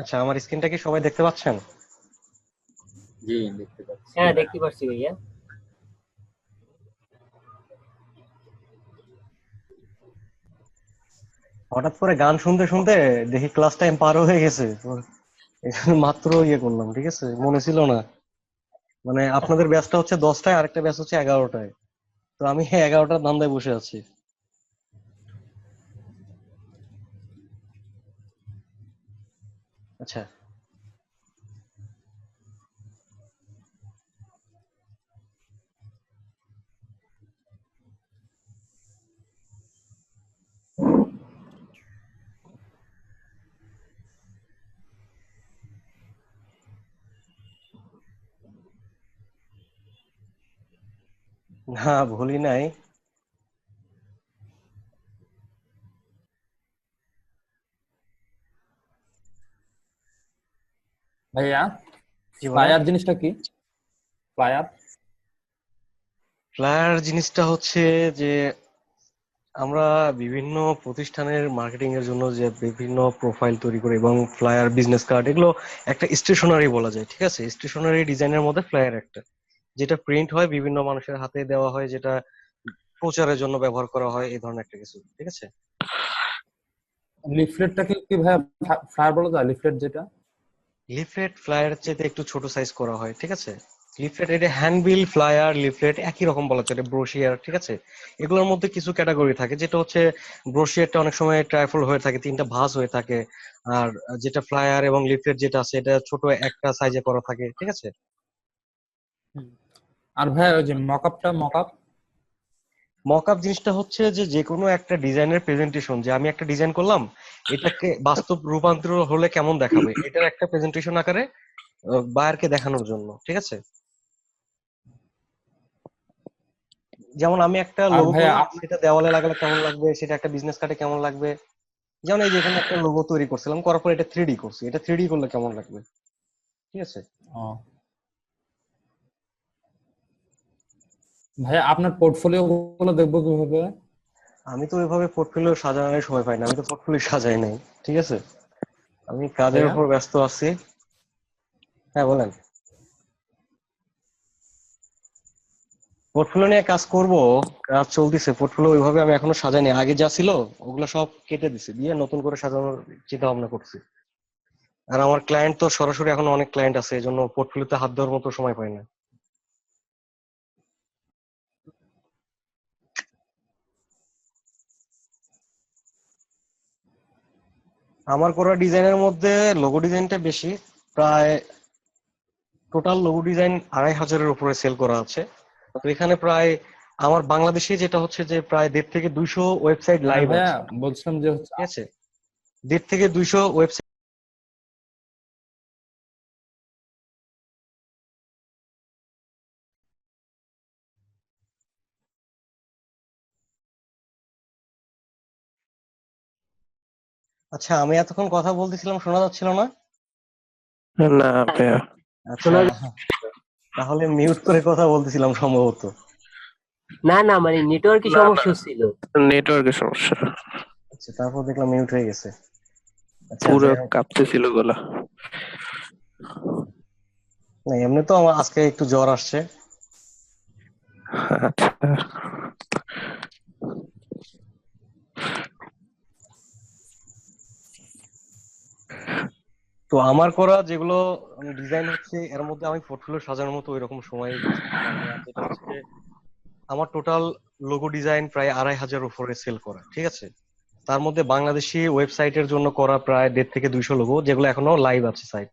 আচ্ছা, আমার স্ক্রিনটা কি সবাই দেখতে পাচ্ছেন? জি, দেখতে পাচ্ছি। হ্যাঁ, দেখতে পাচ্ছি ভাইয়া। হঠাৎ করে গান শুনতে শুনতে দেখি ক্লাস টাইম পার হয়ে গেছে তো এই জন্য মাত্র ইয়ে করলাম, ঠিক আছে, মনে ছিল না। মানে আপনাদের ব্যাচটা হচ্ছে 10টায়, আরেকটা ব্যাচ হচ্ছে 11টায়। তো আমি 11টার ধান্দায় বসে আছি। আচ্ছা। না, ভুলি নাই। ভাইয়া, কি বলেন? ফ্লায়ার জিনিসটা কি? ফ্লায়ার? ফ্লায়ার জিনিসটা হচ্ছে যে আমরা বিভিন্ন প্রতিষ্ঠানের মার্কেটিং এর জন্য যে বিভিন্ন প্রোফাইল তৈরি করি এবং ফ্লায়ার, বিজনেস কার্ড, এগুলো একটা স্টেশনারি বলা যায়, ঠিক আছে। স্টেশনারি ডিজাইনের মধ্যে ফ্লায়ার একটা, যেটা প্রিন্ট হয়, বিভিন্ন মানুষের হাতে দেওয়া হয়, যেটা প্রচারের জন্য ব্যবহার করা হয়, এই ধরনের একটা কিছু, ঠিক আছে। লিফলেটটাকে কি ভাইয়া ফ্লায়ার বলা যায়? লিফলেট যেটা? লিফলেট ফ্লায়ারের চাইতে একটু ছোট সাইজ করা হয়, ঠিক আছে। লিফলেট এটা হ্যান্ডবিল, ফ্লায়ার, লিফলেট একই রকম বলা চলে, ব্রোশিয়ার, ঠিক আছে। এগুলোর মধ্যে কিছু ক্যাটাগরি থাকে, যেটা হচ্ছে ব্রোশিয়ারটা অনেক সময় ট্রাইফোল্ড হয়ে থাকে, 3টা ভাঁজ হয়ে থাকে। আর যেটা ফ্লায়ার এবং লিফলেট যেটা আছে, এটা ছোট একটা সাইজে করা থাকে, ঠিক আছে। হুম। আর ভাইয়া ওই যে মকআপ? মকআপ জিনিসটা হচ্ছে যে যে কোনো একটা ডিজাইনের প্রেজেন্টেশন, যে আমি একটা ডিজাইন করলাম, এটাকে বাস্তব রূপান্তর হলে কেমন দেখাবে, এটার একটা প্রেজেন্টেশন আকারে বায়ারকে দেখানোর জন্য, ঠিক আছে। যেমন আমি একটা আর লোগো ভাইয়া করলাম, সেটা দেওয়ালে লাগালে কেমন লাগবে, সেটা একটা বিজনেস কার্ডে কেমন লাগবে। যেমন এই যে এখানে একটা লোগো তৈরি করছিলাম, করার পর এটা 3D করছি, এটা 3D করলে কেমন লাগবে, ঠিক আছে। ও, ভাইয়া আপনার পোর্টফোলিও গুলো দেখবো কিভাবে? আমি তো ওইভাবে পোর্টফোলিও সাজানোর সময় পাই না, আমি তো পোর্টফোলিও সাজাই নাই, ঠিক আছে। আমি কাজের ভাইয়া উপর ব্যস্ত আছি। হ্যাঁ, বলেন। পোর্টফোলিও নিয়ে কাজ করব, কাজ চলতেছে। পোর্টফোলিও ওইভাবে আমি এখনো সাজাইনি, আগে যা ছিল ওগুলো সব কেটে দিছি, দিয়ে নতুন করে সাজানোর চিন্তা ভাবনা করছি। আর আমার ক্লায়েন্ট তো সরাসরি এখন অনেক ক্লায়েন্ট আছে, এই জন্য পোর্টফোলিওতে হাত দেওয়ার মতো সময় পাই না। আমার করা ডিজাইনের মধ্যে লোগো ডিজাইনটা বেশি, প্রায় টোটাল লোগো ডিজাইন 2,500-এর উপরে সেল করা আছে। তো এখানে প্রায় আমার বাংলাদেশে যেটা হচ্ছে যে প্রায় 1.5 থেকে 200 ওয়েবসাইট মানে লাইভ ভাইয়া আছে, বলছিলাম যে হচ্ছে ঠিক আছে। 1.5 থেকে 200 ওয়েবসাইট। আচ্ছা, আমি এতক্ষণ কথা বলতেছিলাম, শোনা যাচ্ছিল না? না ভাইয়া, আচ্ছা, শোনা তাহলে মিউট করে কথা বলতেছিলাম সম্ভবত। না না, মানে নেটওয়ার্কের না না, সমস্যা ছিল। নেটওয়ার্কের সমস্যা। আচ্ছা, তারপর দেখলাম মিউট হয়ে গেছে। আচ্ছা, পুরো যাই হোক। কাঁপতেছিল গলা। না, এমনি তো আমার আজকে একটু জ্বর আসছে। আচ্ছা, তো আমার করা যেগুলো ডিজাইন হচ্ছে, এর মধ্যে আমি পোর্টফোলিও সাজানোর মতো ওইরকম সময় পাই না। আর যেটা হচ্ছে যে আমার টোটাল লোগো ডিজাইন প্রায় 2,500 উপরে সেল করা, ঠিক আছে। তার মধ্যে বাংলাদেশি ওয়েবসাইটের জন্য করা প্রায় 1.5 থেকে 200 লোগো, যেগুলো এখনো লাইভ আছে সাইট।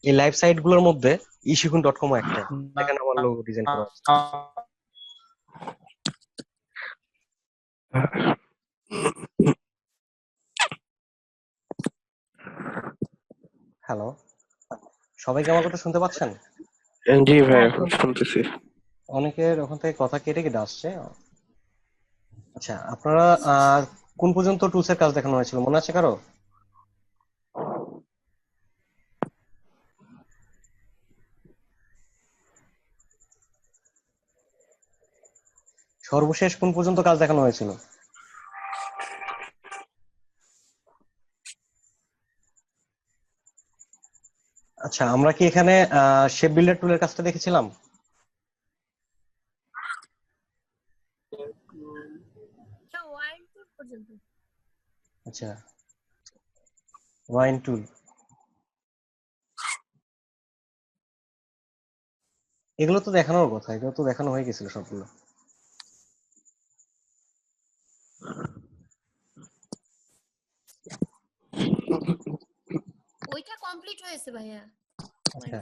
এই লাইভ সাইট গুলোর মধ্যে ishikun.com একটা, এখানে আমার লোগো ডিজাইন করা আছে। হ্যালো, সবাই কি আমার কথা শুনতে পাচ্ছেন? জি হ্যাঁ, ভাইয়া শুনতেছি। অনেকের ওখান থেকে কথা কেটে কেটে আসছে। আচ্ছা, আপনারা আহ কোন পর্যন্ত টুলস এর কাজ দেখানো হয়েছিল, মনে আছে কারো? সর্বশেষ কোন পর্যন্ত কাজ দেখানো হয়েছিল? আচ্ছা, আমরা কি এখানে শেপ বিল্ডার টুলের কাজটা দেখেছিলাম? ওয়াইন টুল পর্যন্ত। আচ্ছা, ওয়াইন টুল এগুলো তো দেখানোর কথা, এগুলো তো দেখানো হয়ে গেছিল সবগুলো। ওইটা কমপ্লিট হয়েছে ভাইয়া। আচ্ছা,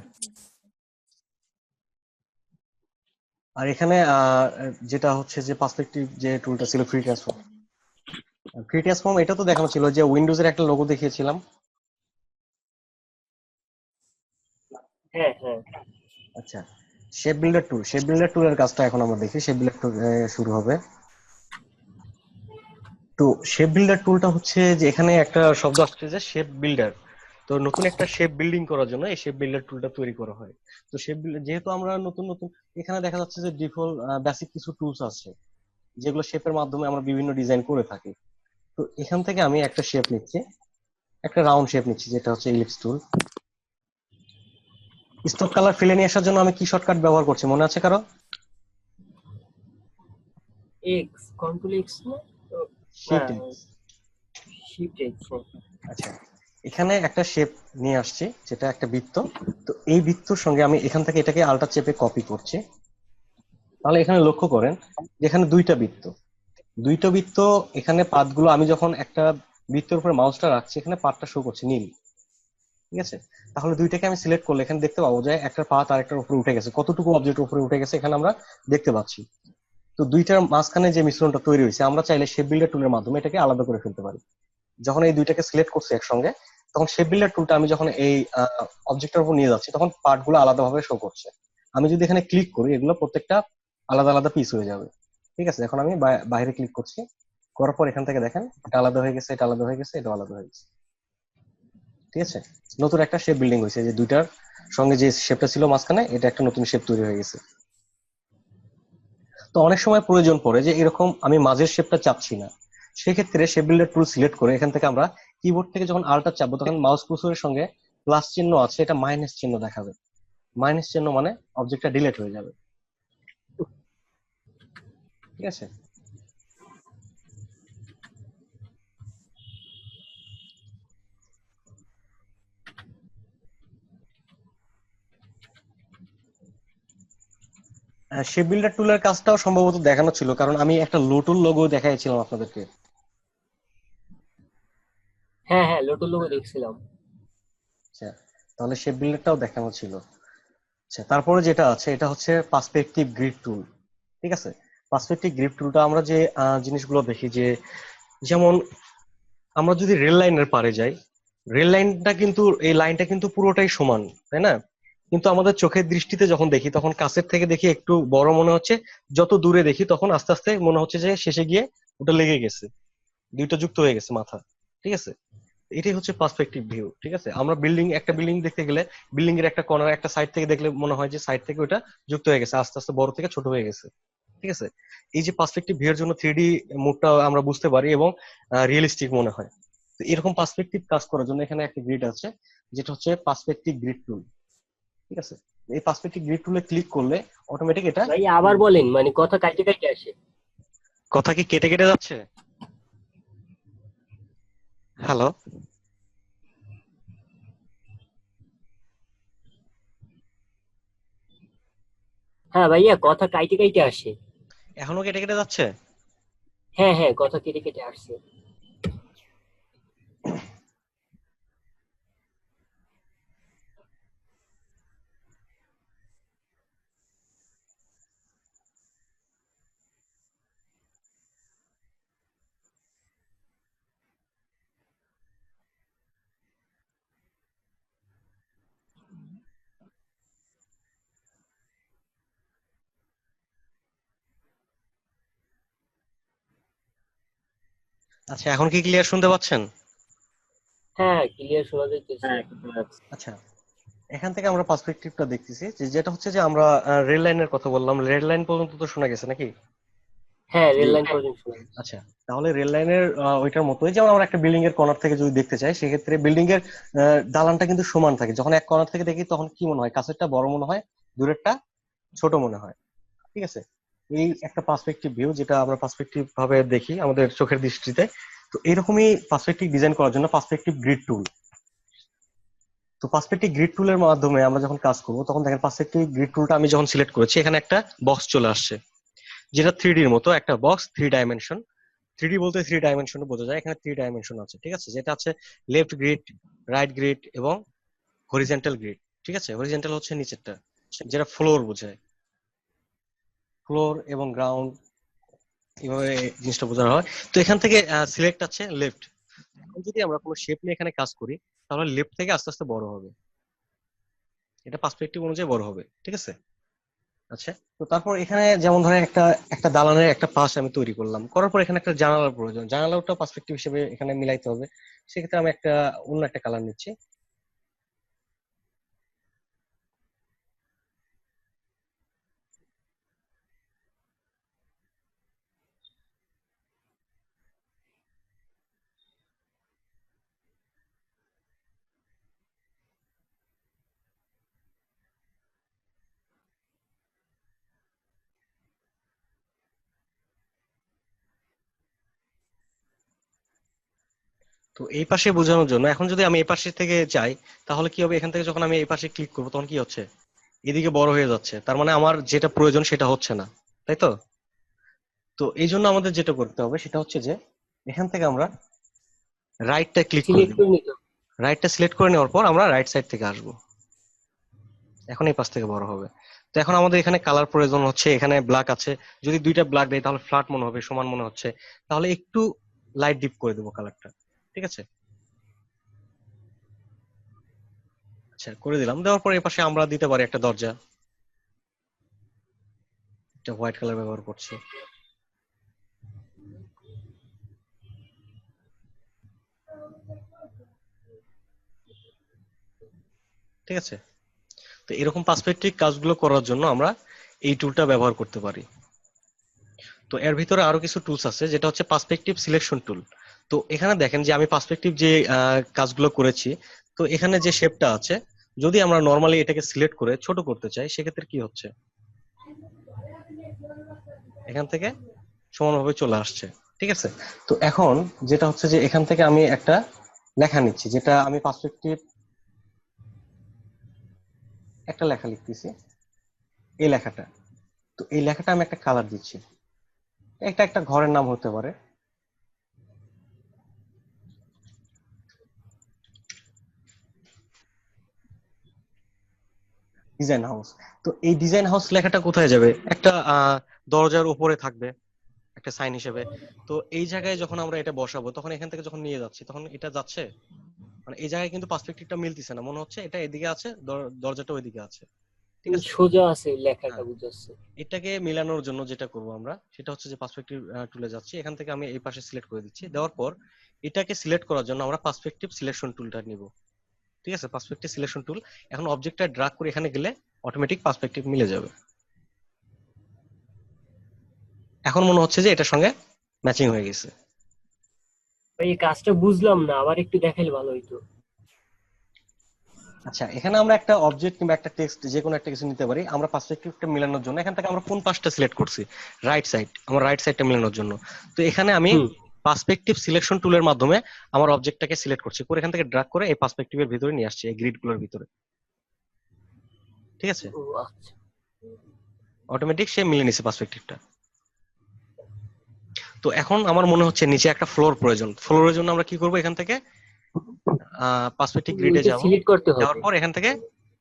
আর এখানে যেটা হচ্ছে যে পার্সপেক্টিভ যে টুলটা ছিল ফ্রি ট্রান্সফর্ম, এটা তো দেখানো ছিল যে উইন্ডোজের একটা লোগো দেখিয়েছিলাম। হ্যাঁ হ্যাঁ। আচ্ছা, শেপ বিল্ডার টুলের কাজটা এখন আমরা দেখি। শেপ বিল্ডার টুল শুরু হবে। তো শেপ বিল্ডার টুলটা হচ্ছে যে এখানে একটা শব্দ আসছে যে শেপ বিল্ডার। তো নতুন একটা শেপ বিল্ডিং করার জন্য এই শেপ বিল্ডার টুলটা তৈরি করা হয়। তো শেপ বিল্ডার যেহেতু আমরা নতুন নতুন, এখানে দেখা যাচ্ছে যে ডিফল্ট বেসিক কিছু টুলস আছে যেগুলো শেপের মাধ্যমে আমরা বিভিন্ন ডিজাইন করে থাকি। তো এখান থেকে আমি একটা শেপ নিচ্ছি, একটা রাউন্ড শেপ নিচ্ছি যেটা হচ্ছে ইলিপস টুল। স্টক কালার ফিলে নিয়ে আসার জন্য আমি কি শর্টকাট ব্যবহার করছি মনে আছে কারো? এক্স, কন্ট্রোল এক্স না? Shift x. Shift x. আচ্ছা, এখানে একটা শেপ নিয়ে আসছি যেটা একটা বৃত্ত। তো এই বৃত্তর সঙ্গে আমি এখান থেকে এটাকে আলটা চেপে কপি করছি। তাহলে এখানে লক্ষ্য করেন যে এখানে দুইটা বৃত্ত এখানে পাতগুলো আমি যখন একটা বৃত্তের উপরে মাউসটা রাখছি এখানে পাতটা শো করছে নীল। ঠিক আছে, তাহলে দুইটাকে আমি সিলেক্ট করলে এখানে দেখতে পাবো যে একটা পাত আরেকটার উপরে উঠে গেছে, কতটুকু অবজেক্ট উপরে উঠে গেছে এখানে আমরা দেখতে পাচ্ছি। তো দুইটার মাঝখানে যে মিশ্রণটা তৈরি হয়েছে আমরা চাইলে শেপ বিল্ডার টুলের মাধ্যমে এটাকে আলাদা করে ফেলতে পারি। যখন এই দুইটাকে সিলেক্ট করছি একসঙ্গে, তখন শেপ বিল্ডার টুলটা আমি যখন এই অবজেক্টের উপর নিয়ে যাচ্ছি তখন পার্ট গুলো আলাদাভাবে শো করছে। আমি যদি এখানে ক্লিক করি এগুলো প্রত্যেকটা আলাদা আলাদা পিস হয়ে যাবে। ঠিক আছে, এখন আমি বাইরে ক্লিক করছি, করার পর এখান থেকে দেখেন এটা আলাদা হয়ে গেছে, এটা আলাদা হয়ে গেছে, এটা আলাদা হয়ে গেছে। ঠিক আছে, নতুন একটা শেপ বিল্ডিং হয়েছে, যে দুইটার সঙ্গে যে শেপটা ছিল মাঝখানে এটা একটা নতুন শেপ তৈরি হয়ে গেছে। তো অনেক সময় প্রয়োজন পড়ে যে এরকম আমি মাঝের শেপটা চাচ্ছি না, সেক্ষেত্রে শেপ বিল্ডার টুল সিলেক্ট করে এখান থেকে আমরা কিবোর্ড থেকে যখন আলটা চাপবো তখন মাউস কুরসরের সঙ্গে প্লাস চিহ্ন আছে, এটা মাইনাস চিহ্ন দেখাবে। মাইনাস চিহ্ন মানে অবজেক্টটা ডিলিট হয়ে যাবে। ঠিক আছে, শেপ বিল্ডার টুলের কাজটাও সম্ভবত দেখানো ছিল, কারণ আমি একটা লোটুল লোগো দেখাইছিলাম আপনাদেরকে। হ্যাঁ হ্যাঁ, লোটো লোগো দেখছিলাম। আচ্ছা, তাহলে শেপ বিল্ডারটাও দেখানো ছিল। আচ্ছা, তারপরে যেটা আছে এটা হচ্ছে পার্সপেক্টিভ গ্রিড টুল। ঠিক আছে, পার্সপেক্টিভ গ্রিড টুলটা আমরা যে জিনিসগুলো দেখি যে, যেমন আমরা যদি রেল লাইনের পারে যাই, রেল লাইনটা কিন্তু এই লাইনটা কিন্তু পুরোটাই সমান, তাই না? কিন্তু আমাদের চোখের দৃষ্টিতে যখন দেখি তখন কাছের থেকে দেখি একটু বড় মনে হচ্ছে, যত দূরে দেখি তখন আস্তে আস্তে মনে হচ্ছে যে শেষে গিয়ে ওটা লেগে গেছে, দুইটা যুক্ত হয়ে গেছে মাথা। ঠিক আছে, এটাই হচ্ছে পার্সপেক্টিভ ভিউ। ঠিক আছে, আমরা একটা বিল্ডিং দেখতে গেলে বিল্ডিং এর একটা কর্নার একটা সাইড থেকে দেখলে মনে হয় যে সাইড থেকে ওটা যুক্ত হয়ে গেছে, আস্তে আস্তে বড় থেকে ছোট হয়ে গেছে। ঠিক আছে, এই যে পার্সপেক্টিভ ভিউ এর জন্য 3D মুডটা আমরা বুঝতে পারি এবং রিয়েলিস্টিক মনে হয়। তো এরকম পার্সপেক্টিভ কাজ করার জন্য এখানে একটা গ্রিড আছে যেটা হচ্ছে পার্সপেক্টিভ গ্রিড টুল। ঠিক আছে, এই পার্সপেক্টিভ গ্রিড টুলে ক্লিক করলে অটোমেটিক এটা, ভাই আবার বলেন, মানে কথা কাটে কাটে আসে। কথা কি কেটে কেটে যাচ্ছে? হ্যালো, হ্যাঁ ভাইয়া, কথা কাইটে কাইটে আসে। এখনো কেটে কেটে যাচ্ছে? হ্যাঁ হ্যাঁ, কথা কেটে কেটে আসছে। আচ্ছা, এখন কি ক্লিয়ার শুনতে পাচ্ছেন? হ্যাঁ, ক্লিয়ার শোনা যাইতেছে। আচ্ছা, এখান থেকে আমরা পার্সপেক্টিভটা দেখতেছি যে যেটা হচ্ছে যে আমরা রেল লাইনের কথা বললাম, রেল লাইন পর্যন্ত তো শোনা গেছে নাকি? হ্যাঁ, রেল যে লাইন পর্যন্ত শোনা যাচ্ছে। আচ্ছা, তাহলে রেল লাইনের ওইটার মতোই, যেমন আমরা একটা বিল্ডিং এর কর্নার থেকে যদি দেখতে চাই, সেক্ষেত্রে বিল্ডিং এর দালানটা কিন্তু সমান থাকে। যখন এক কর্নার থেকে দেখি তখন কি মনে হয়, কাছেরটা বড় মনে হয়, দূরেরটা ছোট মনে হয়। ঠিক আছে, এই একটা পার্সপেক্টিভ ভিউ, যেটা আমরা পার্সপেক্টিভ ভাবে দেখি আমাদের চোখের দৃষ্টিতে। তো এইরকমই পার্সপেক্টিভ ডিজাইন করার জন্য পার্সপেক্টিভ গ্রিড টুল। তো পার্সপেক্টিভ গ্রিড টুলের মাধ্যমে আমরা যখন কাজ করবো, তখন দেখেন পার্সপেক্টিভ গ্রিড টুলটা আমি যখন সিলেক্ট করেছি, এখানে একটা বক্স চলে আসছে, যেটা 3D-র মতো একটা বক্স, 3 ডাইমেনশন। 3D বলতে 3 ডাইমেনশন বোঝা যায়, এখানে 3 ডাইমেনশন আছে। ঠিক আছে, যেটা আছে লেফট গ্রিড, রাইট গ্রিড এবং হরিজেন্টাল গ্রিড। ঠিক আছে, হরিজেন্টাল হচ্ছে নিচেরটা, যেটা ফ্লোর বোঝায়, ফ্লোর এবং গ্রাউন্ড, এইভাবে জিনিসটা বোঝানো হয়। তো এখান থেকে সিলেক্ট আছে লেফট। এখন যদি আমরা কোনো শেপ নিয়ে এখানে কাজ করি, তাহলে লেফট থেকে আস্তে আস্তে বড় হবে, এটা পার্সপেক্টিভ অনুযায়ী বড় হবে। ঠিক আছে। আচ্ছা, তো তারপর এখানে যেমন ধরেন একটা একটা দালানের একটা পাশ আমি তৈরি করলাম, করার পর এখানে একটা জানালার প্রয়োজন, জানালাটা পার্সপেক্টিভ হিসেবে এখানে মিলাইতে হবে। সেক্ষেত্রে আমি একটা অন্য একটা কালার নিচ্ছি। তো এই পাশে বোঝানোর জন্য এখন যদি আমি এই পাশে থেকে যাই, তাহলে কি হবে, এখান থেকে যখন আমি এই পাশে ক্লিক করবো, তখন কি হচ্ছে, এদিকে বড় হয়ে যাচ্ছে, তার মানে আমার যেটা প্রয়োজন সেটা হচ্ছে না, তাই তো? তো এই জন্য আমাদের যেটা করতে হবে সেটা হচ্ছে যে, এখান থেকে আমরা রাইটটা ক্লিক করে সিলেক্ট দিব। করে নিতে হবে। রাইটটা সিলেক্ট করে নেওয়ার পর আমরা রাইট সাইড থেকে আসবো, এখন এই পাশ থেকে বড় হবে। তো এখন আমাদের এখানে কালার প্রয়োজন হচ্ছে, এখানে ব্ল্যাক আছে, যদি দুইটা ব্ল্যাক দেয় তাহলে ফ্ল্যাট মনে হবে, সমান মনে হচ্ছে, তাহলে একটু লাইট ডিপ করে দেবো কালারটা। ঠিক আছে, আচ্ছা করে দিলাম। দেওয়ার পর এই পাশে আমরা দিতে পারি একটা দরজা, একটা হোয়াইট কালার ব্যবহার করছি। ঠিক আছে, তো এরকম পার্সপেক্টিভ কাজগুলো করার জন্য আমরা এই টুলটা ব্যবহার করতে পারি। তো এর ভিতরে আরো কিছু টুলস আছে, যেটা হচ্ছে পার্সপেক্টিভ সিলেকশন টুল। তো এখানে দেখেন যে আমি পার্সপেক্টিভ যে কাজগুলো করেছি, তো এখানে যে শেপটা আছে, যদি আমরা নর্মালি এটাকে সিলেক্ট করে ছোট করতে চাই, সেক্ষেত্রে কি হচ্ছে, এখান থেকে সমানভাবে চলে আসছে। ঠিক আছে, তো এখন যেটা হচ্ছে যে, এখান থেকে আমি একটা লেখা নিচ্ছি, যেটা আমি পার্সপেক্টিভ একটা লেখা লিখতেছি, এই লেখাটা। তো এই লেখাটা আমি একটা কালার দিচ্ছি, এটা একটা ঘরের নাম হতে পারে, ডিজাইন হাউস। তো এই ডিজাইন হাউস লেখাটা কোথায় যাবে, একটা দরজার উপরে থাকবে একটা সাইন হিসেবে। তো এই জায়গায় যখন আমরা এটা বসাবো, তখন এখান থেকে যখন নিয়ে যাচ্ছি, তখন এটা যাচ্ছে, মানে এই জায়গায় কিন্তু পার্সপেক্টিভটা মিলতেছে না, মনে হচ্ছে এটা এদিকে আছে, দরজাটা ওইদিকে আছে। ঠিক আছে, সোজা আছে লেখাটা হ্যাঁ, বুঝাচ্ছে। এটাকে মিলানোর জন্য যেটা করব আমরা, সেটা হচ্ছে যে পার্সপেক্টিভ টুলে যাচ্ছি, এখান থেকে আমি এই পাশে সিলেক্ট করে দিচ্ছি। দেওয়ার পর এটাকে সিলেক্ট করার জন্য আমরা পার্সপেক্টিভ সিলেকশন টুলটা নিব। ঠিক আছে, পার্সপেক্টিভ সিলেকশন টুল। এখন অবজেক্টটা ড্রাগ করে এখানে গেলে অটোমেটিক পার্সপেক্টিভ মিলে যাবে। এখন মনে হচ্ছে যে এটার সঙ্গে ম্যাচিং হয়ে গেছে। ভাই এই কাজটা বুঝলাম না, আবার একটু দেখাইলে ভালো হইতো। আচ্ছা, এখানে আমরা একটা অবজেক্ট কিংবা একটা টেক্সট যে কোনো একটা কিছু নিতে পারি। আমরা পার্সপেক্টিভটা মেলানোর জন্য এখান থেকে আমরা কোন পাশটা সিলেক্ট করছি, রাইট সাইড, আমার রাইট সাইডটা মেলানোর জন্য। তো এখানে আমি হুম। পার্সপেক্টিভ সিলেকশন টুলের মাধ্যমে আমার অবজেক্টটাকে সিলেক্ট করছি, করে এখান থেকে ড্র্যাগ করে এই পার্সপেক্টিভের ভিতরে নিয়ে আসছি, এই গ্রিড গুলোর ভিতরে। ঠিক আছে, ও আচ্ছা। অটোমেটিক সে মিলে নিছে পার্সপেক্টিভটা। তো এখন আমার মনে হচ্ছে নিচে একটা ফ্লোর প্রয়োজন, ফ্লোরের জন্য আমরা কি করব, এখান থেকে পার্সপেক্টিভ গ্রিডে ওইটা যাব। সিলেক্ট করতে যাওয়ার হবে। পর এখান থেকে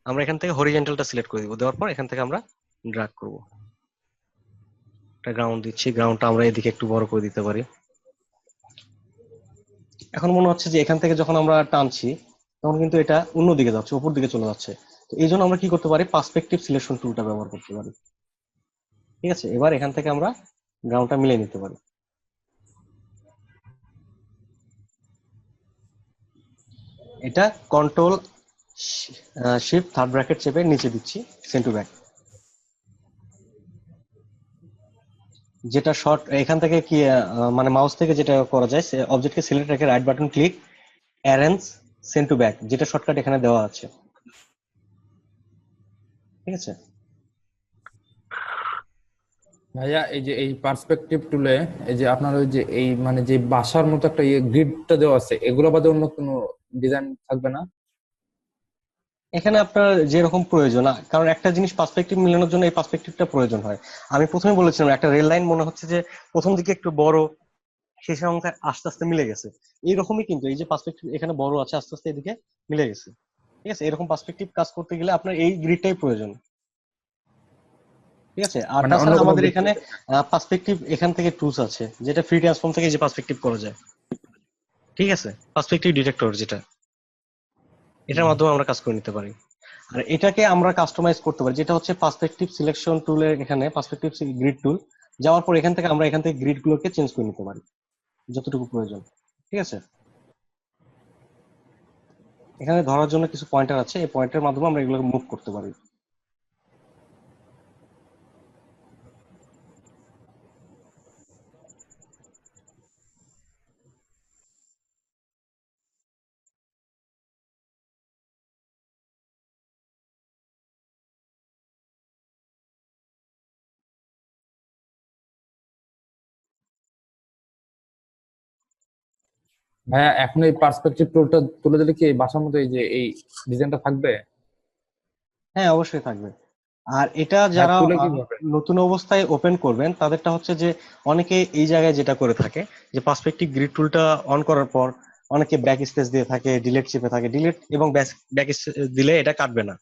আমরা হরিজন্টালটা সিলেক্ট করে দিব, দেওয়ার পর এখান থেকে আমরা ড্র্যাগ করব। একটা গ্রাউন্ড দিচ্ছি, গ্রাউন্ডটা আমরা এদিকে একটু বড় করে দিতে পারি। এখন মনে হচ্ছে যে এখান থেকে যখন আমরা টানছি, তখন কিন্তু এটা অন্যদিকে যাচ্ছে, উপর দিকে চলে যাচ্ছে। তো এই জন্য আমরা কি করতে পারি, পার্সপেক্টিভ সিলেকশন টুলটা ব্যবহার করতে পারি। ঠিক আছে, এবার এখান থেকে আমরা গ্রাউন্ডটা মিলিয়ে নিতে পারি। এটা কন্ট্রোল শিফট থার্ড ব্র্যাকেট চেপে নিচে দিচ্ছি, সেন্ড টু ব্যাক। যেটা শর্ট এখান থেকে কি মানে মাউস থেকে যেটা করা যায়, অবজেক্টকে সিলেক্ট রেখে right button click, arrange, send to back, যেটা শর্টকাট এখানে দেওয়া আছে। ঠিক আছে। ভাইয়া এই যে এই পার্সপেক্টিভ টুলে এই যে আপনার ওই যে এই মানে যে বাসার মতো একটা গ্রিডটা দেওয়া আছে, এগুলো বাদে অন্য কোনো ডিজাইন থাকবে না? এখানে আপনার যেরকম প্রয়োজন, কারণ একটা জিনিস পার্সপেক্টিভ মিলানোর জন্য এই পার্সপেক্টিভটা প্রয়োজন হয়। আমি প্রথমে বলেছিলাম একটা রেল লাইন মনে হচ্ছে যে প্রথম দিকে একটু বড়, শেষের অংশে আস্তে আস্তে মিলে গেছে। এইরকমই কিন্তু এই যে পার্সপেক্টিভ এখানে বড় আছে, আস্তে আস্তে এদিকে মিলে গেছে। ঠিক আছে, এরকম পার্সপেক্টিভ কাজ করতে গেলে আপনার এই গ্রিডটাই প্রয়োজন। ঠিক আছে। আর মানে অন্য তাছাড়া কোনো আমাদের grid এখানে পার্সপেক্টিভ এখান থেকে টুলস আছে, যেটা ফ্রি ট্রান্সফর্ম থেকে যে পার্সপেক্টিভ করা যায়। ঠিক আছে, পার্সপেক্টিভ ডিটেক্টর যেটা, এটার মাধ্যমে আমরা কাজ করে নিতে পারি। আর এটাকে আমরা কাস্টমাইজ করতে পারি, যেটা হচ্ছে পার্সপেক্টিভ সিলেকশন টুলের এখানে পার্সপেক্টিভ গ্রিড টুল যাওয়ার পর এখান থেকে আমরা এখান থেকে গ্রিড গুলোকে চেঞ্জ করে নিতে পারি যতটুকু প্রয়োজন। ঠিক আছে, এখানে ধরার জন্য কিছু পয়েন্টার আছে, এই পয়েন্টের মাধ্যমে আমরা এগুলোকে মুভ করতে পারি। ভাইয়া এখন এই পার্সপেক্টিভ টুলটা তুলে দিলে কি এই বাসার মতো এই যে এই ডিজাইনটা থাকবে? হ্যাঁ, অবশ্যই থাকবে। আর এটা ভাইয়া যারা তুলে কিভাবে? নতুন অবস্থায় ওপেন করবেন তাদেরটা হচ্ছে যে অনেকে এই জায়গায় যেটা করে থাকে যে পার্সপেক্টিভ গ্রিড টুলটা অন করার পর অনেকে ব্যাক স্পেস দিয়ে থাকে, ডিলিট চেপে থাকে, ডিলিট এবং ব্যাক দিলে এটা কাটবে না।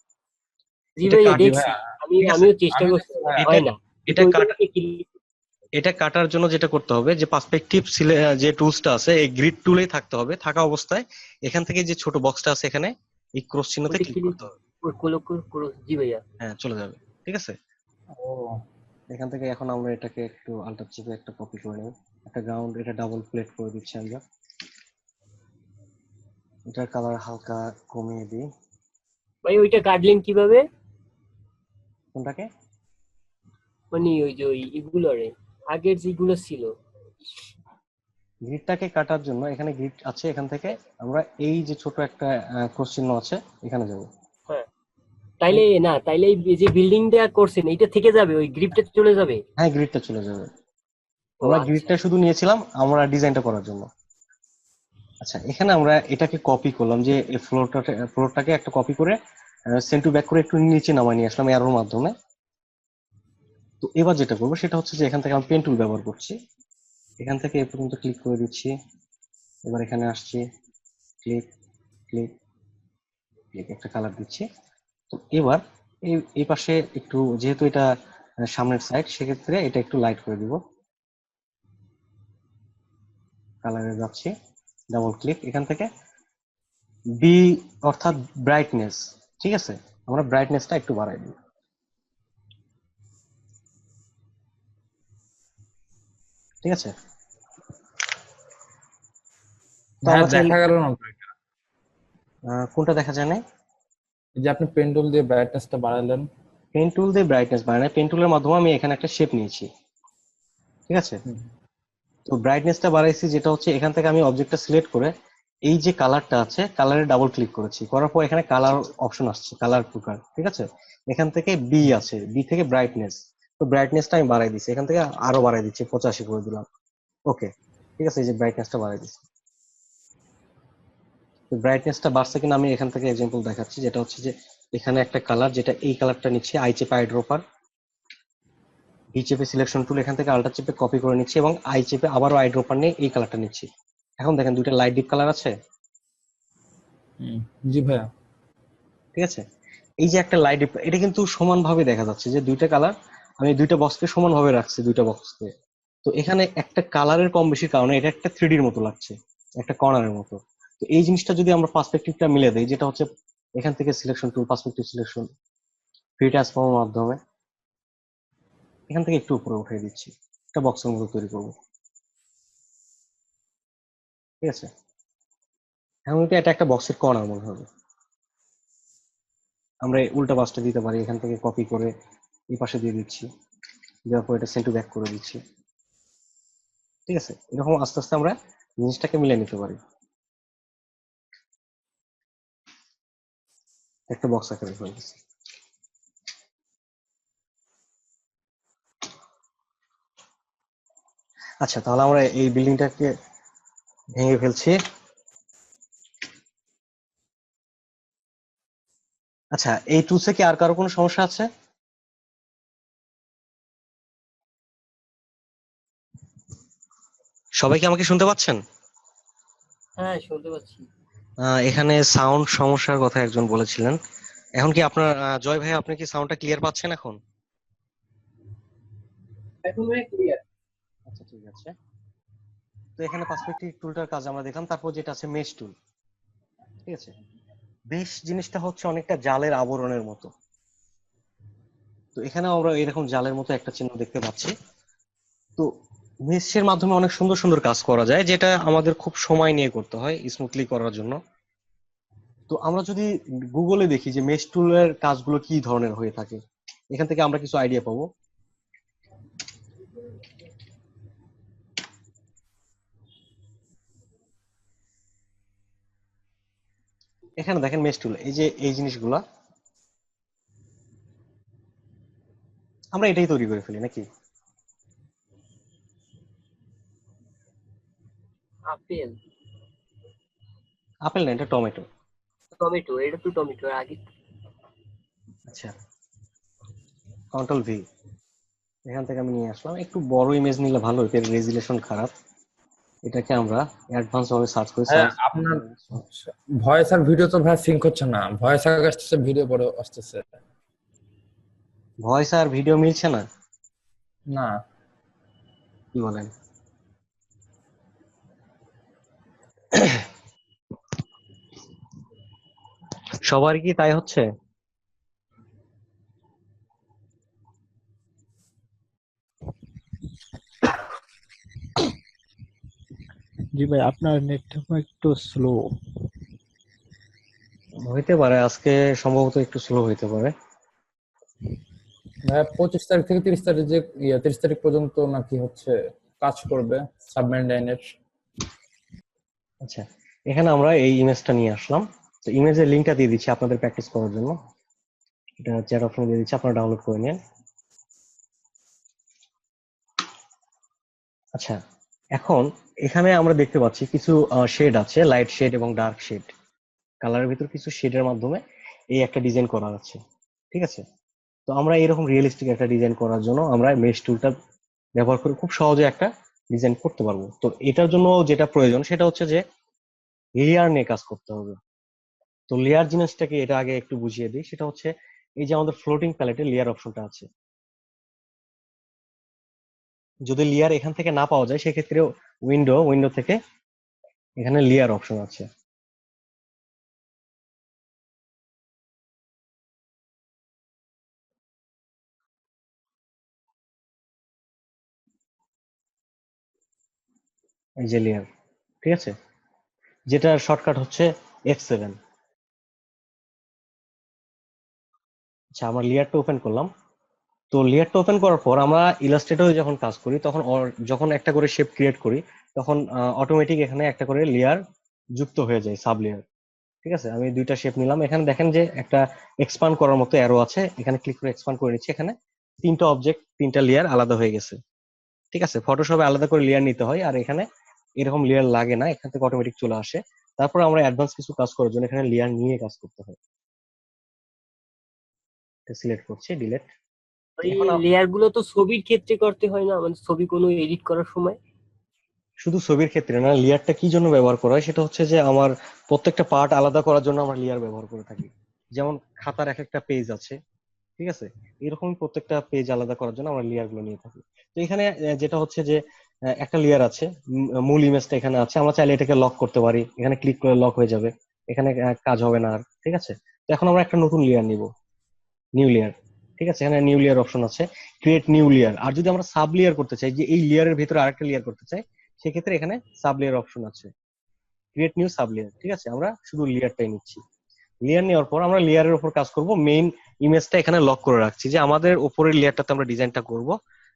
জি এটা ভাইয়া কাট, জি দেখছি, ভাইয়া, ঠিক আছে, আমিও চেষ্টা আমি করছি, দেখছি ভাইয়া। এটা হয় না। কিন্তু এটা কাট, ওইটাকে ক্লিক এটা কাটার জন্য যেটা করতে হবে যে পার্সপেক্টিভ যে টুলসটা আছে এই গ্রিড টুলেই থাকতে হবে, থাকা অবস্থায় এখান থেকে যে ছোট বক্সটা আছে এখানে এই ক্রস চিহ্নতে ওইটা ক্লিক ক্লিক করতে হবে। জি ভাইয়া। হ্যাঁ, চলে যাবে। ঠিক আছে, ও এখান থেকে এখন আমরা এটাকে একটু আল্টার চিপে একটা কপি করে নেব, একটা গ্রাউন্ড, এটা ডাবল প্লেট করে দিচ্ছি আমরা। এটার কালার হালকা কমিয়ে দিই। ভাই ওইটা কাটলেন কিভাবে? কোনটাকে? মানে ওই যে ওই এগুলোরে আগের যেগুলো ছিল। গ্রিডটাকে কাটার জন্য এখানে গ্রিড আছে, এখান থেকে আমরা এই যে ছোট একটা ক্রস চিহ্ন আছে এখানে যাব। হ্যাঁ, তাইলে না, তাইলে এই যে বিল্ডিংটা করছেন এটা থেকে যাবে, ওই গ্রিপটা চলে যাবে। হ্যাঁ, গ্রিডটা চলে যাবে। ও আমরা আচ্ছা। গ্রিডটা শুধু নিয়েছিলাম আমরা ডিজাইনটা করার জন্য। আচ্ছা, এখানে আমরা এটাকে কপি করলাম, যে এই ফ্লোরটাকে একটা কপি করে সেন্ড টু ব্যাক করে একটু নিচে নামায় নিয়ে আসলাম অ্যারোর মাধ্যমে। তো এবার যেটা করবো সেটা হচ্ছে যে এখান থেকে আমি পেন টুল ব্যবহার করছি, এখান থেকে এ পর্যন্ত ক্লিক করে দিচ্ছি। এবার এখানে আসছি, ক্লিক ক্লিক ক্লিক, একটা কালার দিচ্ছি। তো এবার এই পাশে একটু, যেহেতু এটা সামনের সাইড, সেক্ষেত্রে এটা একটু লাইট করে দিব। কালারে যাচ্ছি, ডাবল ক্লিক, এখান থেকে বি অর্থাৎ ব্রাইটনেস। ঠিক আছে, আমরা ব্রাইটনেসটা একটু বাড়াই দিই। ঠিক আছে, তো ভাইয়া আমরা চাইলে দেখা গেল না তো এটা। কোনটা দেখা যায় না? এই যে আপনি পেন্ডুল দিয়ে ব্রাইটনেসটা বাড়ালেন। পেন টুল দিয়ে ব্রাইটনেস বাড়াই, পেন টুলের মাধ্যমে আমি এখানে একটা শেপ নিয়েছি। ঠিক আছে, হুম। তো ব্রাইটনেসটা বাড়াইছি, যেটা হচ্ছে এখান থেকে আমি অবজেক্টটা সিলেক্ট করে এই যে কালারটা আছে কালারে ডাবল ক্লিক করেছি, করার পর এখানে কালার অপশন আসছে, কালার টুকার। ঠিক আছে, এখান থেকে বি আছে, বি থেকে ব্রাইটনেস, তো ব্রাইটনেসটা আমি বাড়াই দিচ্ছি, এখান থেকে আরো বাড়াই দিচ্ছি, 85 করে দিলাম। ওকে, ঠিক আছে, এই যে ব্রাইটনেসটা বাড়াই দিচ্ছি। তো ব্রাইটনেসটা বাড়ছে কিনা আমি এখান থেকে এক্সাম্পল দেখাচ্ছি, যেটা হচ্ছে যে এখানে একটা কালার, যেটা এই কালারটা নিচ্ছি, আই চেপে আই ড্রপার, ই চেপে সিলেকশন টুল, এখান থেকে আল্টার চেপে কপি করে নিচ্ছি এবং আই চেপে আবারও আই ড্রপার নিয়ে এই কালারটা নিচ্ছি। এখন দেখেন দুইটা লাইট ডিপ কালার আছে। হুম, জি ভাইয়া। ঠিক আছে, এই যে একটা লাইট ডিপ, এটা কিন্তু সমানভাবে দেখা যাচ্ছে যে দুইটা কালার, আমি দুইটা বক্সকে সমানভাবে রাখছি, দুইটা বক্সকে। তো এখানে একটা কালারের কম বেশির কারণে এটা একটা থ্রিডির মতো লাগছে, একটা কর্নারের মতো। তো এই জিনিসটা যদি আমরা পার্সপেক্টিভটা মিলে দেই, যেটা হচ্ছে এখান থেকে selection tool, perspective selection, free ট্রান্সফর্মের মাধ্যমে এখান থেকে একটু উপরে উঠিয়ে দিচ্ছি, একটা বক্সের মতো তৈরি করবো। ঠিক আছে, এখন কিন্তু এটা একটা বক্সের কর্নার মনে হবে। আমরা এই উল্টা পাশটা দিতে পারি, এখান থেকে কপি করে এই পাশে দিয়ে দিচ্ছি, দেওয়ার পর এটা সেন্ড টু ব্যাক করে দিচ্ছি। ঠিক আছে, এরকম আস্তে আস্তে আমরা জিনিসটাকে মিলিয়ে নিতে পারি। একটা বক্স আকারে হয়ে গেছে। আচ্ছা, তাহলে আমরা এই বিল্ডিংটাকে ভেঙে ফেলছি। আচ্ছা, এই টুলসে কি আর কারো কোনো সমস্যা আছে? সবাই কি আমাকে শুনতে পাচ্ছেন? হ্যাঁ, শুনতে পাচ্ছি। এখানে সাউন্ড সমস্যার কথা একজন বলেছিলেন। এখন কি আপনার জয় ভাই, আপনি কি সাউন্ডটা ক্লিয়ার পাচ্ছেন এখন? এখন ক্লিয়ার। আচ্ছা, ঠিক আছে। তো এখানে পার্সপেক্টিভ টুলটার কাজ আমরা দেখলাম। তারপর যেটা আছে মেশ টুল, ঠিক আছে। মেশ জিনিসটা হচ্ছে অনেকটা জালের আবরণের মতো। তো এখানে আমরা এরকম জালের মতো একটা চিহ্ন দেখতে পাচ্ছি। তো মেশের মাধ্যমে অনেক সুন্দর সুন্দর কাজ করা যায়, যেটা আমাদের খুব সময় নিয়ে করতে হয় স্মুথলি করার জন্য। তো আমরা যদি গুগলে দেখি যে মেশ টুলের কাজগুলো কি ধরনের হয়ে থাকে, এখান থেকে আমরা কিছু আইডিয়া পাবো। এখানে দেখেন মেশ টুল, এই যে এই জিনিসগুলা আমরা এটাই তৈরি করে ফেলি নাকি? আপেল, আপেল না, এটা টমেটো। টমেটো, এটা তো টমেটো আগে। আচ্ছা, কন্ট্রোল ভি, এখান থেকে আমি নিয়ে আসলাম। একটু বড় ইমেজ নিলে ভালো হতো, এর রেজুলেশন খারাপ। এটাকে আমরা অ্যাডভান্স ভাবে সার্চ করি। হ্যাঁ, সার্চ আপনার ভয়েস আর ভিডিও তো ভাই সিঙ্ক হচ্ছে না, ভয়েস আগে আসতেছে, ভিডিও পরে আসতেছে। ভয়েস আর ভিডিও মিলছে না? না, কি বলেন? সবার কি তাই হচ্ছে? জি ভাই, আপনার নেটটা একটু স্লো। হইতে পারে, আজকে সম্ভবত একটু স্লো হইতে পারে। ভাই 25 তারিখ থেকে 30 তারিখ যে 30 তারিখ পর্যন্ত নাকি হচ্ছে কাজ করবে সাবমেরিনের। আচ্ছা, এখানে আমরা এই ইমেজটা নিয়ে আসলাম। তো ইমেজের লিংকটা দিয়ে দিচ্ছি আপনাদের প্র্যাকটিস করার জন্য। এটা চ্যাট অপশনে দিয়ে দিচ্ছি, আপনারা ডাউনলোড করে নিন। আচ্ছা, এখন এখানে আমরা দেখতে পাচ্ছি কিছু শেড আছে, লাইট শেড এবং ডার্ক শেড। কালারের ভিতর কিছু শেডের মাধ্যমে এই একটা ডিজাইন করা আছে, ঠিক আছে। তো আমরা এরকম রিয়েলিস্টিক একটা ডিজাইন করার জন্য আমরা মেশ টুলটা ব্যবহার করে খুব সহজে একটা ডিজাইন করতে পারবো। তো এটার জন্য যেটা প্রয়োজন সেটা হচ্ছে যে লেয়ার নিয়ে কাজ করতে হবে। তো লেয়ার জিনিসটাকে এটা আগে একটু বুঝিয়ে দিই। সেটা হচ্ছে এই যে আমাদের ফ্লোটিং প্যালেটে লেয়ার অপশনটা আছে। যদি লেয়ার এখান থেকে না পাওয়া যায় সেক্ষেত্রে উইন্ডো থেকে এখানে লেয়ার অপশন আছে। এই যে লেয়ার, ঠিক আছে, যেটার শর্টকাট হচ্ছে F7। আচ্ছা, আমরা লেয়ারটা ওপেন করলাম। তো লেয়ারটা ওপেন করার পর আমরা ইলাস্ট্রেটরে যখন কাজ করি তখন যখন একটা করে শেপ ক্রিয়েট করি তখন অটোমেটিক এখানে একটা করে লেয়ার যুক্ত হয়ে যায়, সাব লেয়ার। ঠিক আছে, আমি দুইটা শেপ নিলাম। এখানে দেখেন যে একটা এক্সপান্ড করার মতো অ্যারো আছে, এখানে ক্লিক করে এক্সপান্ড করে নিচ্ছি। এখানে তিনটা অবজেক্ট, তিনটা লেয়ার আলাদা হয়ে গেছে। ঠিক আছে, ফটোশপে আলাদা করে লেয়ার নিতে হয়, আর এখানে এরকম লেয়ার লাগে না, এখান থেকে অটোমেটিক চলে আসে। তারপর আমরা অ্যাডভান্স কিছু কাজ করার জন্য এখানে লেয়ার নিয়ে কাজ করতে হয়। সিলেক্ট করছি, ডিলেট। এই এখন লেয়ার গুলো তো ছবির ক্ষেত্রে করতে হয় না, মানে ছবি কোনো এডিট করার সময়? শুধু ছবির ক্ষেত্রে না, লেয়ারটা কি জন্য ব্যবহার করা হয় সেটা হচ্ছে যে আমার প্রত্যেকটা পার্ট আলাদা করার জন্য আমরা লেয়ার ব্যবহার করে থাকি। যেমন খাতার এক একটা পেজ আছে, ঠিক আছে, এরকম প্রত্যেকটা পেজ আলাদা করার জন্য আমরা লেয়ার গুলো নিয়ে থাকি। তো এখানে যেটা হচ্ছে যে একটা লেয়ার আছে, মূল ইমেজটা এখানে আছে, আমরা চাইলে এটাকে লক করতে পারি, এখানে ক্লিক করে লক হয়ে যাবে, এখানে কাজ হবে না আর। ঠিক আছে, তো এখন আমরা একটা নতুন লেয়ার নিব, নিউ লেয়ার। ঠিক আছে, এখানে নিউ লেয়ার অপশন আছে, ক্রিয়েট নিউ লেয়ার। আর যদি আমরা সাব লেয়ার করতে চাই, যে এই লেয়ারের ভিতরে আরেকটা লেয়ার করতে চাই, সেক্ষেত্রে এখানে সাব লেয়ার অপশন আছে, ক্রিয়েট নিউ সাব লেয়ার। ঠিক আছে, আমরা শুধু লেয়ারটাই নিচ্ছি। লেয়ার নেওয়ার পর আমরা লেয়ারের উপর কাজ করব। মেইন ইমেজটা এখানে লক করে রাখছি, যে আমাদের উপরের লেয়ারটাতে আমরা ডিজাইনটা করব,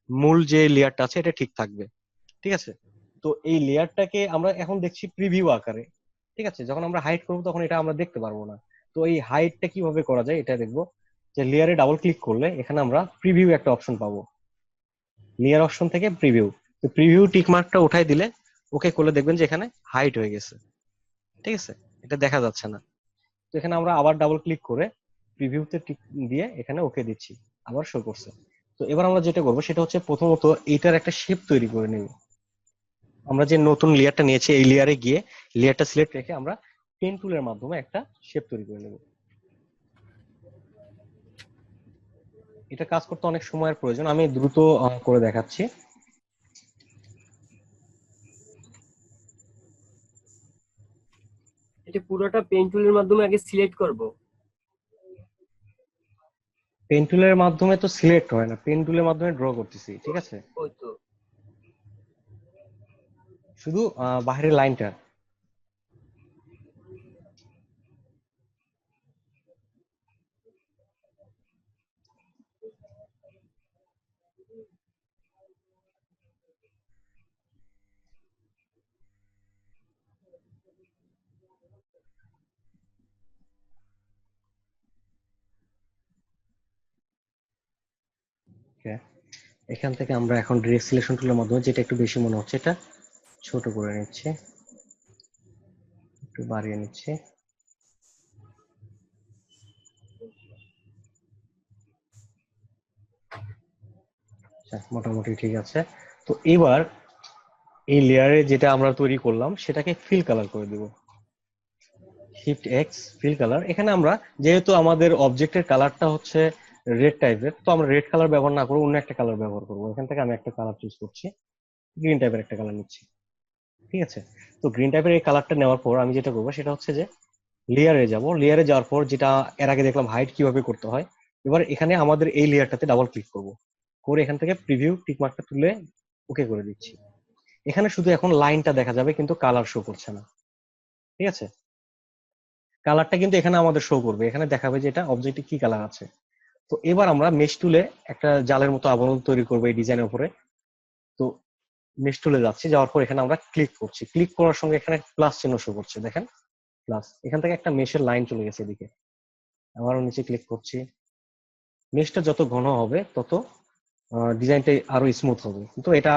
মূল যে লেয়ারটা আছে এটা ঠিক থাকবে। ঠিক আছে, তো এই লেয়ারটাকে আমরা এখন দেখছি প্রিভিউ আকারে, ঠিক আছে? যখন আমরা হাইড করবো তখন এটা আমরা দেখতে পারবো না। তো এই হাইডটা কিভাবে করা যায় এটা দেখবো, যে লেয়ারে ডাবল ক্লিক করলে এখানে আমরা প্রিভিউ একটা অপশন পাবো, লেয়ার অপশন থেকে প্রিভিউ। তো প্রিভিউ টিক মার্কটা উঠাই দিলে, ওকে করলে দেখবেন যে এখানে হাইড হয়ে গেছে, ঠিক আছে? এটা দেখা যাচ্ছে না। তো এখানে আমরা আবার ডাবল ক্লিক করে প্রিভিউতে টিক দিয়ে এখানে ওকে দিচ্ছি, আবার শো করছে। তো এবার আমরা যেটা করবো সেটা হচ্ছে প্রথমত এইটার একটা শেপ তৈরি করে নেব। আমরা যে নতুন লেয়ারটা নিয়েছি এই লেয়ারে গিয়ে লেয়ারটা সিলেক্ট রেখে আমরা পেন টুলের মাধ্যমে একটা শেপ তৈরি করে নেব। এটা কাজ করতে অনেক সময়ের প্রয়োজন, আমি দ্রুত করে দেখাচ্ছি। এটা পুরোটা পেন টুলের মাধ্যমে আগে সিলেক্ট করব। পেন টুলের মাধ্যমে তো সিলেক্ট হয় না, পেন টুলের মাধ্যমে ড্র করতেছি, ঠিক আছে? ওই তো। শুধু বাহিরের লাইনটা। এখান থেকে আমরা এখন ডিরেক্ট সিলেকশন টুলের মাধ্যমে, যেটা একটু বেশি মনে হচ্ছে, এটা ছোট করে নিচ্ছি, একটু বাড়িয়ে নিচ্ছি। মোটামুটি ঠিক আছে। তো এবার এই লেয়ারে যেটা আমরা তৈরি করলাম সেটাকে ফিল কালার করে দিব, শিফট এক্স ফিল কালার। এখানে আমরা যেহেতু আমাদের অবজেক্টের কালারটা হচ্ছে রেড টাইপের, তো আমরা রেড কালার ব্যবহার না করে অন্য একটা কালার ব্যবহার করবো। এখান থেকে আমি একটা কালার চুজ করছি, গ্রিন টাইপের একটা কালার নিচ্ছি, ঠিক আছে? তো গ্রিন টাইপের এই কালারটা নেওয়ার পর আমি যেটা করবো সেটা হচ্ছে যে লেয়ারে যাব, লেয়ারে যাওয়ার পর যেটা এর আগে দেখলাম হাইড কিভাবে করতে হয়, এবার এখানে আমাদের এই লেয়ারটাতে ডাবল ক্লিক করব, করে এখান থেকে প্রিভিউ টিক মার্কটা তুলে ওকে করে দিচ্ছি। এখানে শুধু এখন লাইনটা দেখা যাবে কিন্তু কালার শো করছে না, ঠিক আছে? কালারটা কিন্তু এখানে আমাদের শো করবে, এখানে দেখাবে যে এটা অবজেক্টে কি কালার আছে। তো এবার আমরা মেশ টুলে একটা জালের মতো আবরণ তৈরি করবো এই ডিজাইনের উপরে। তো মেশ টুলে যাচ্ছি, যাওয়ার পর এখানে আমরা ক্লিক করছি, ক্লিক করার সঙ্গে এখানে প্লাস চিহ্ন শো করছে, দেখেন প্লাস। এখান থেকে একটা মেশের লাইন চলে গেছে এদিকে, আবারও নিচে ক্লিক করছি। মেশটা যত ঘন হবে তত ডিজাইনটা আরো স্মুথ হবে, কিন্তু এটা